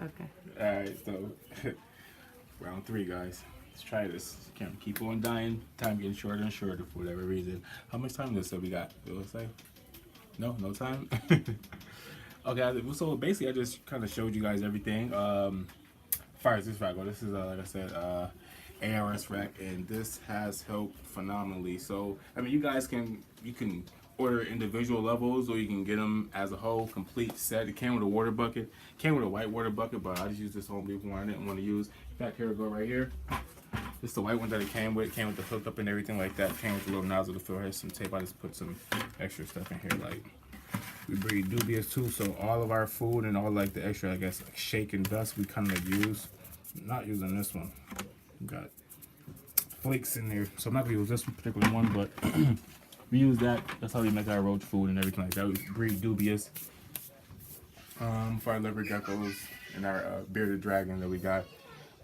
Okay. Alright, so round three, guys. Let's try this. Can't keep on dying. Time getting shorter and shorter for whatever reason. How much time does we got? It looks like no time. Okay, so basically I just kind of showed you guys everything. Fires this rack. Well, this is like I said, ARS rack, and this has helped phenomenally. So I mean, you can order individual levels, or you can get them as a whole complete set. It came with a water bucket, came with a white water bucket, but I just used this Home Depot one I didn't want to use. Back here we go right here. This is the white one that it came with. It came with the hookup and everything like that. It came with a little nozzle to fill. Here's some tape. I just put some extra stuff in here, like we breed dubious too. So all of our food and all like the extra, I guess, like shake and dust, we kind of use. I'm not using this one. We got flakes in there, so I'm not gonna use this particular one, but we use that. That's how we make our roach food and everything like that. We breed dubious for our leopard geckos and our bearded dragon that we got.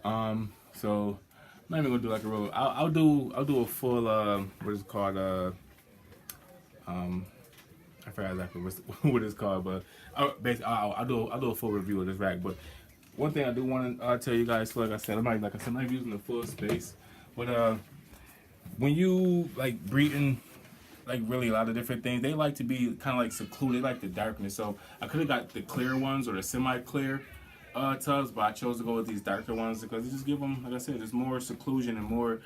So I'm not even gonna do like a real. I'll do a full what is it called I forgot exactly what it's called, but I'll do a full review of this rack. But one thing I do want to tell you guys, like I said, I'm not using the full space, but when you like breeding like really a lot of different things, they like to be kind of like secluded. They like the darkness. So I could have got the clear ones or the semi-clear tubs, but I chose to go with these darker ones because it just give them, like I said, there's more seclusion and more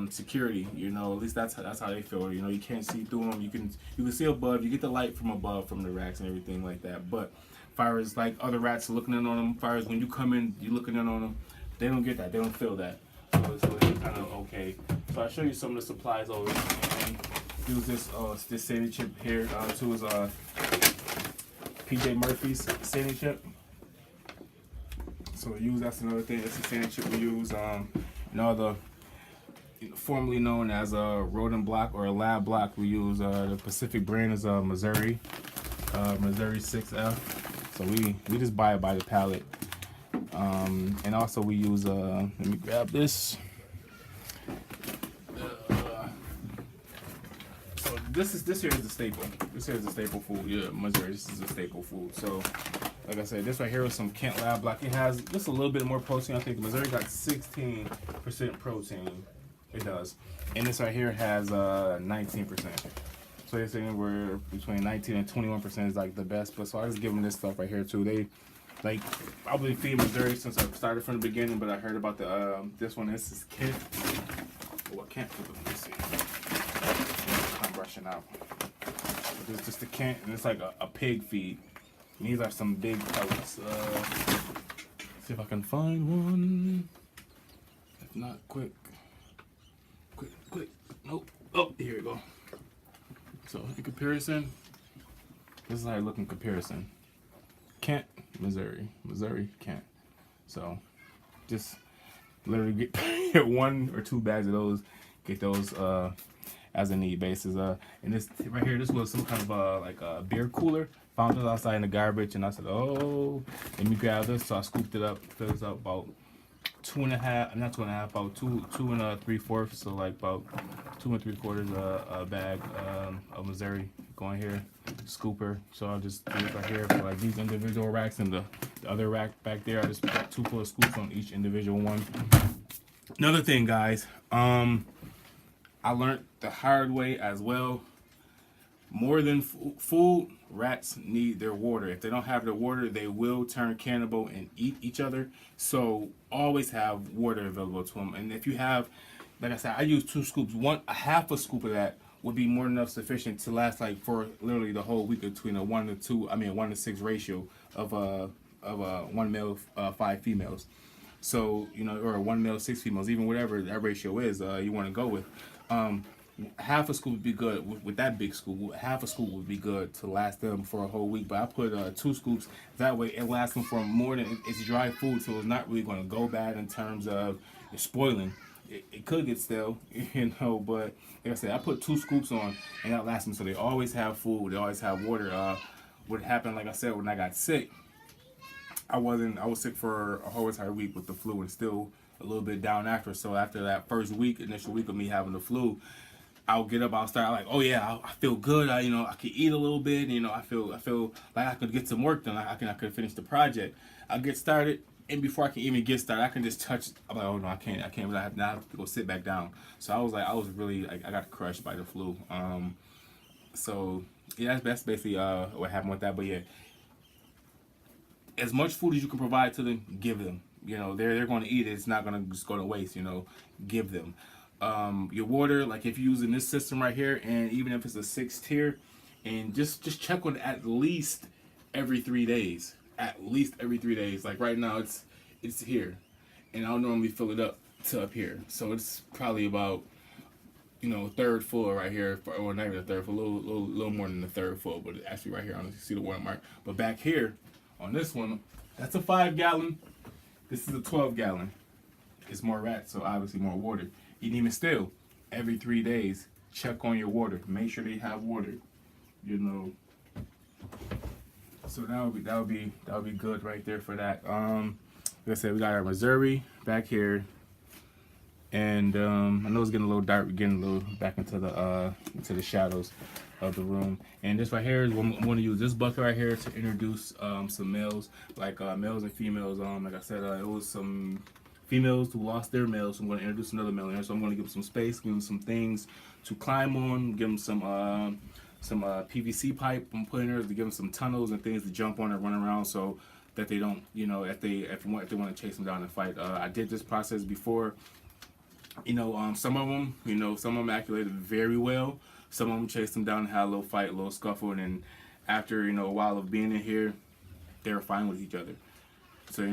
security. You know, at least that's how they feel. You know, you can't see through them. You can see above. You get the light from above from the racks and everything like that. But far as like other rats looking in on them, far as when you come in, you looking in on them, they don't get that. They don't feel that. So it's kind of okay. So I'll show you some of the supplies over here. Use this sanding chip here too is PJ Murphy's sanding chip. So that's another thing. That's the sanding chip we use. Formerly known as a rodent block or a lab block, we use the Pacific brand is Missouri 6F. So we just buy it by the pallet. And also we use let me grab this. This here is the staple. This here is the staple food. Yeah, Missouri. This is a staple food. So, like I said, this right here is some Kent Lab Block. It has just a little bit more protein. I think Missouri got 16% protein. It does. And this right here has 19%. So they're saying we're between 19 and 21% is like the best. But so I just give them this stuff right here too. They like probably feed Missouri since I started from the beginning. But I heard about the this one. This is Kent. What Kent food? Let me see. Rushing out. It's just a Kent, and it's like a pig feed. And these are some big pellets. See if I can find one. If not, quick. Nope. Oh, here we go. So in comparison, this is how I look in comparison. Kent, Missouri, Kent. So just literally get one or two bags of those. Get those. As a need basis. And this right here, this was some kind of like a beer cooler. Found it outside in the garbage, and I said, "Oh, let me grab this." So I scooped it up. Filled it up about not 2.5, about two and 3/4. So like about 2 3/4 a bag of Missouri going here, scooper. So I'll just do it right here for like these individual racks, and the other rack back there. I just got 2 full scoops on each individual one. Another thing, guys. I learned the hard way as well. More than food, rats need their water. If they don't have their water, they will turn cannibal and eat each other. So always have water available to them. And if you have, like I said, I use 2 scoops. A half a scoop of that would be more than enough sufficient to last like for literally the whole week between a 1 to 6 ratio of 1 male, 5 females. So, you know, or 1 male, 6 females, even whatever that ratio is you want to go with. Half a scoop would be good with that big scoop. Half a scoop would be good to last them for a whole week. But I put 2 scoops. That way it lasts them for more than it's dry food, so it's not really going to go bad in terms of spoiling. It could get stale, you know. But like I said, I put 2 scoops on, and that lasts them. So they always have food. They always have water. What happened, like I said, when I got sick, I was sick for a whole entire week with the flu, and still a little bit down after. So after that initial week of me having the flu, I'll get up, I'll start like, oh yeah, I feel good. I I can eat a little bit. I feel like I could get some work done. I could finish the project. I'll get started, and before I can even get started, I can just touch. I'm like, oh no, I can't. But now I have to go sit back down. So I was really like, I got crushed by the flu. So yeah, that's basically what happened with that. But yeah, as much food as you can provide to them, give them. They're going to eat it. It's not going to just go to waste. Give them. Your water, like if you're using this system right here, and even if it's a 6 tier, and just check on it at least every 3 days. At least every 3 days. Like right now, it's here, and I'll normally fill it up to up here. So it's probably about third full right here, or not even a third full, a little more than the third full, but actually right here, I don't see the watermark. But back here on this one, that's a 5-gallon. This is a 12-gallon. It's more rats, so obviously more water. And even still, every 3 days, check on your water. Make sure they have water. So that would be good right there for that. Like I said, we got our Missouri back here, and I know it's getting a little dark. We're getting a little back into the shadows of the room. And this right here is I'm going to use this bucket right here to introduce some males, like males and females. Like I said, it was some females who lost their males, so I'm going to introduce another male in here. So I'm going to give them some space, give them some things to climb on, give them some PVC pipe I'm putting there to give them some tunnels and things to jump on and run around, so that they don't, if they want to chase them down and fight. I did this process before. Some of them activated very well. Some of them chased them down and had a little fight, a little scuffle, and then after a while of being in here, they were fine with each other. So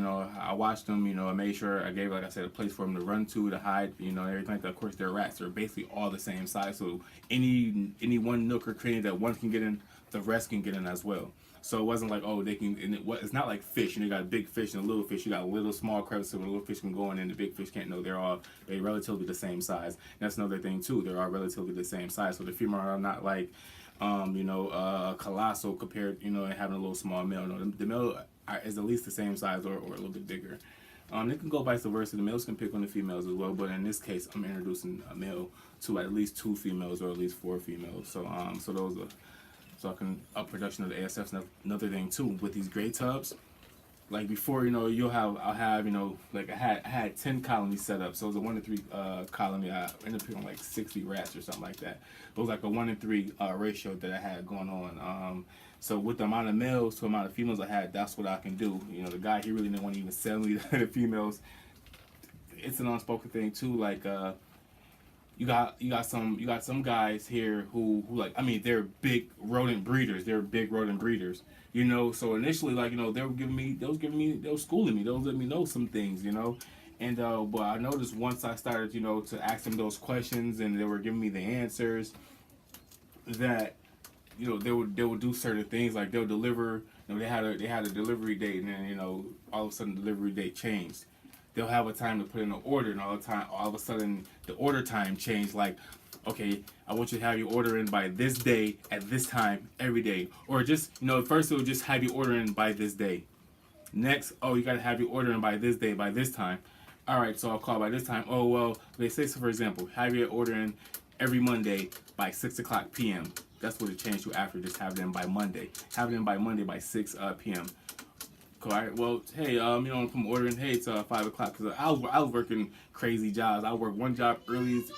I watched them. I made sure I gave, like I said, a place for them to run to hide. Everything like that. Of course, they're rats. They're basically all the same size. So any one nook or cranny that one can get in, the rest can get in as well. So it wasn't like, oh, they can. And it's not like fish. You got a big fish and a little fish. You got a little small crevice where the little fish can go in, and the big fish can't. No, they're relatively the same size. That's another thing too. They are relatively the same size. So the female are not like, colossal compared, and having a little small male. No, the male is at least the same size or a little bit bigger. They can go vice versa. The males can pick on the females as well, but in this case, I'm introducing a male to at least 2 females or at least 4 females. So so I can up production of the ASFs. Another thing too with these gray tubs, like before, I'll have like I had 10 colonies set up. So it was a 1 to 3 colony. I ended up picking like 60 rats or something like that. It was like a 1 to 3 ratio that I had going on. So with the amount of males to the amount of females I had, that's what I can do. The guy, he really didn't want to even sell me the females. It's an unspoken thing too. Like you got some guys here who like, I mean, they're big rodent breeders. So initially, like, they were schooling me. They was letting me know some things, And but I noticed once I started, to ask them those questions and they were giving me the answers, that they would do certain things, like they'll deliver. They had a delivery date, and then all of a sudden the delivery date changed. They'll have a time to put in an order, and all of a sudden the order time changed. Like, okay, I want you to have your order in by this day at this time every day, or just first it would just have you order in by this day. Next, oh, you got to have your order in by this day by this time. All right, so I'll call by this time. Oh well, they say, so for example, have your order in every Monday by 6:00 p.m. That's what it changed to after just have it in by Monday. Have it in by Monday by 6 p.m. All right. Well, hey, I'm ordering. Hey, it's 5 o'clock because I was working crazy jobs. I work one job earliest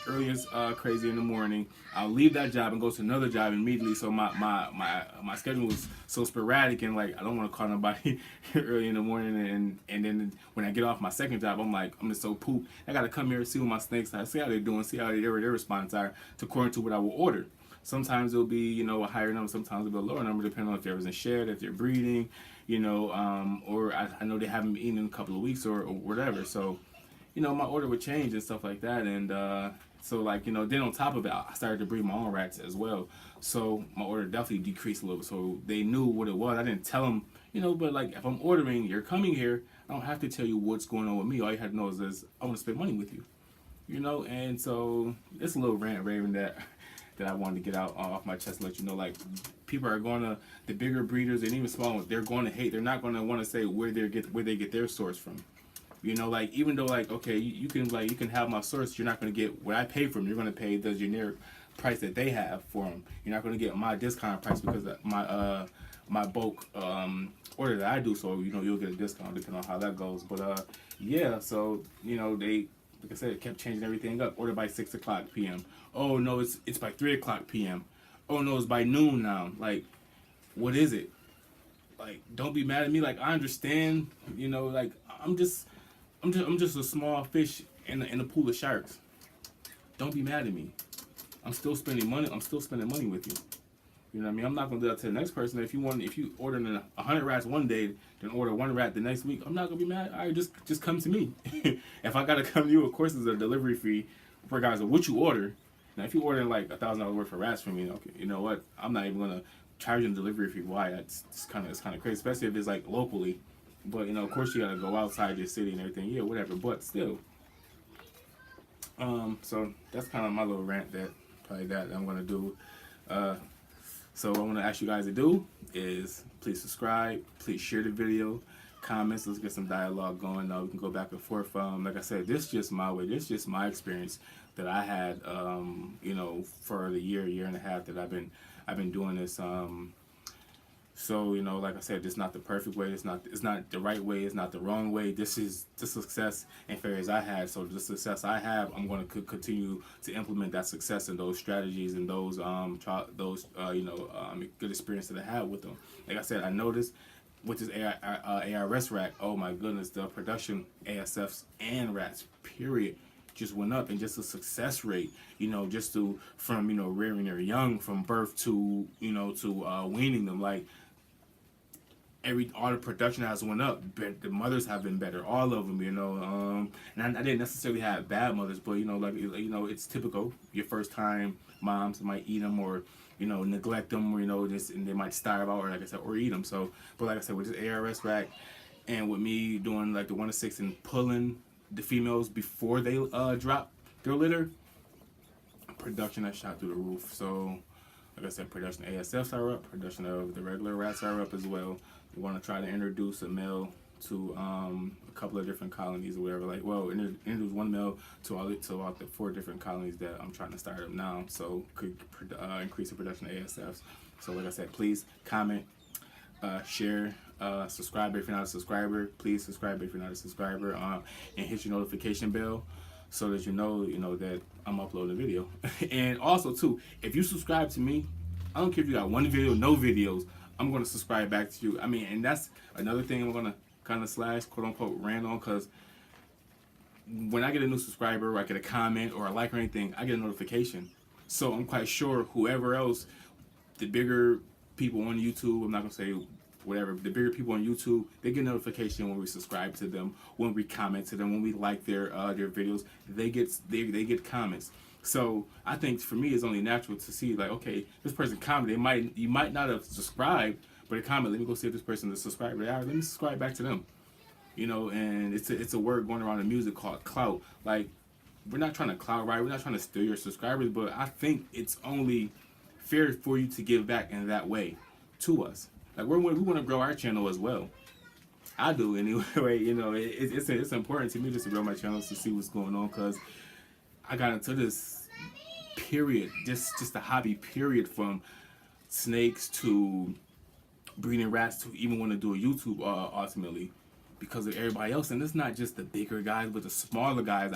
crazy in the morning. I'll leave that job and go to another job immediately. So my schedule was so sporadic, and like I don't want to call nobody early in the morning. And then when I get off my second job, I'm just so pooped. I gotta come here and see what my snakes are, see how they're doing, see how their responses are according to what I will order. Sometimes it'll be a higher number, sometimes it'll be a lower number, depending on if there was a shed, if they're breeding, or I know they haven't eaten in a couple of weeks or whatever. So, my order would change and stuff like that. And so like, then on top of it, I started to breed my own rats as well. So my order definitely decreased a little bit. So they knew what it was. I didn't tell them, but like if I'm ordering, you're coming here, I don't have to tell you what's going on with me. All you have to know is I want to spend money with you, And so it's a little rant raving that I wanted to get out off my chest and let you know, like, people are the bigger breeders and even small ones, they're going to hate. They're not going to want to say where they get their source from. Like, even though, like, okay, you can have my source, you're not going to get what I pay from. You're going to pay the generic price that they have for them. You're not going to get my discount price because of my bulk order that I do. So you'll get a discount depending on how that goes. But yeah, so they, like I said, kept changing everything up. Order by 6 o'clock p.m. Oh no, it's by 3 o'clock p.m. Oh no, it's by noon now. Like, what is it? Like, don't be mad at me. Like, I understand. Like I'm just a small fish in a pool of sharks. Don't be mad at me. I'm still spending money. I'm still spending money with you. You know what I mean? I'm not gonna do that to the next person. If you order 100 rats one day, then order 1 rat the next week, I'm not gonna be mad. All right, just come to me. If I gotta come to you, of course, there's a delivery fee, regardless of what you order. Now, if you order like $1,000 worth of rats from me, okay, you know what? I'm not even gonna charge them delivery fee. Why? It's kind of crazy, especially if it's like locally. But of course, you gotta go outside your city and everything. Yeah, whatever. But still. So that's kind of my little rant that I'm gonna do. So what I want to ask you guys to do is please subscribe, please share the video, comments. Let's get some dialogue going. We can go back and forth. Like I said, this is just my way. This is just my experience that I had. For the year and a half that I've been doing this. So like I said, this is not the perfect way. It's not the right way. It's not the wrong way. This is the success and failures I had. So the success I have, I'm going to continue to implement that success and those strategies and those good experience that I had with them. Like I said, I noticed with this ARS rack. Oh my goodness, the production ASFs and rats period just went up, and just the success rate, from rearing their young from birth to weaning them, like. All the production has went up. The mothers have been better, all of them, and I didn't necessarily have bad mothers, but it's typical. Your first time moms might eat them or neglect them, or and they might starve out, or like I said, or eat them. So, but like I said, with this ARS rack, and with me doing like the 1 to 6 and pulling the females before they drop their litter, production has shot through the roof. So, like I said, production ASFs are up, production of the regular rats are up as well. We want to try to introduce a male to a couple of different colonies or whatever. Introduce one male to all the 4 different colonies that I'm trying to start up now. So could increase the production of ASFs. So like I said, please comment, share, subscribe if you're not a subscriber. Please subscribe if you're not a subscriber, and hit your notification bell so that you know that I'm uploading a video. And also too, if you subscribe to me, I don't care if you got one video, no videos, I'm going to subscribe back to you. I mean, and that's another thing I'm going to kind of / quote unquote rant on, because when I get a new subscriber, or I get a comment or a like or anything, I get a notification. So I'm quite sure whoever else, the bigger people on YouTube, I'm not going to say whatever, the bigger people on YouTube, they get notification when we subscribe to them, when we comment to them, when we like their videos, they get comments. So I think for me, it's only natural to see, like, okay, this person commented. You might not have subscribed, but a comment. Let me go see if this person is subscribed. All right, let me subscribe back to them. And it's a word going around in music called clout. Like, we're not trying to clout, right? We're not trying to steal your subscribers, but I think it's only fair for you to give back in that way to us. Like, we want to grow our channel as well. I do anyway. It's important to me just to grow my channel, to see what's going on, because I got into this period, just a hobby period, from snakes to breeding rats to even want to do a YouTube ultimately, because of everybody else. And it's not just the bigger guys, but the smaller guys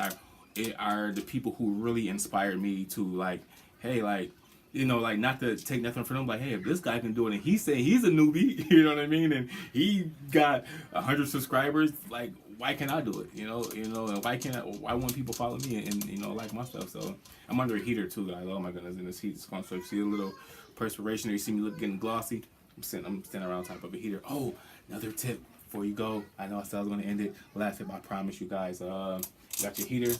are the people who really inspired me to, like, hey, like, not to take nothing from them, like, hey, if this guy can do it and he's saying he's a newbie, you know what I mean, and he got 100 subscribers, like, why can't I do it? And why won't people follow me and like my stuff? So I'm under a heater too, guys. Oh my goodness, in this heat, it's fun. So you see a little perspiration, or you see me getting glossy, I'm standing around top of a heater. Oh, another tip before you go. I know I said I was gonna end it. Last tip, I promise you guys. Got your heater,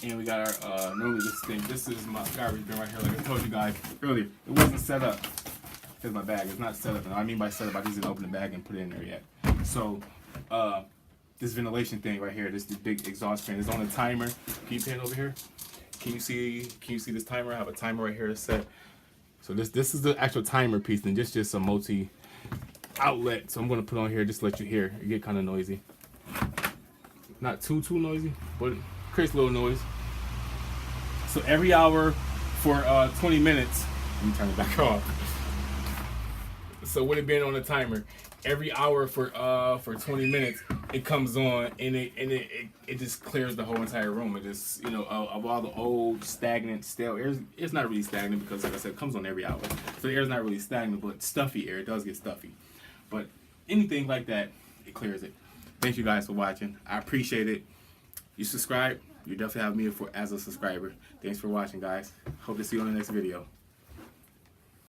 and we got our normally this is my garbage bin right here. Like I told you guys earlier, it wasn't set up. Here's my bag. It's not set up, and I mean by set up, I just didn't open the bag and put it in there yet. So this ventilation thing right here, this big exhaust fan, is on a timer. Can you pan over here? Can you see this timer? I have a timer right here set. So this is the actual timer piece, and just a multi outlet. So I'm gonna put on here just to let you hear. It get kind of noisy. Not too noisy, but it creates a little noise. So every hour for 20 minutes. Let me turn it back off. So with it being on the timer, every hour for 20 minutes, it comes on and it just clears the whole entire room. It just, you know, of all the old stagnant stale air. It's not really stagnant because, like I said, it comes on every hour. So the air's not really stagnant, but stuffy air, it does get stuffy. But anything like that, it clears it. Thank you guys for watching. I appreciate it. You subscribe, you definitely have me as a subscriber. Thanks for watching, guys. Hope to see you on the next video.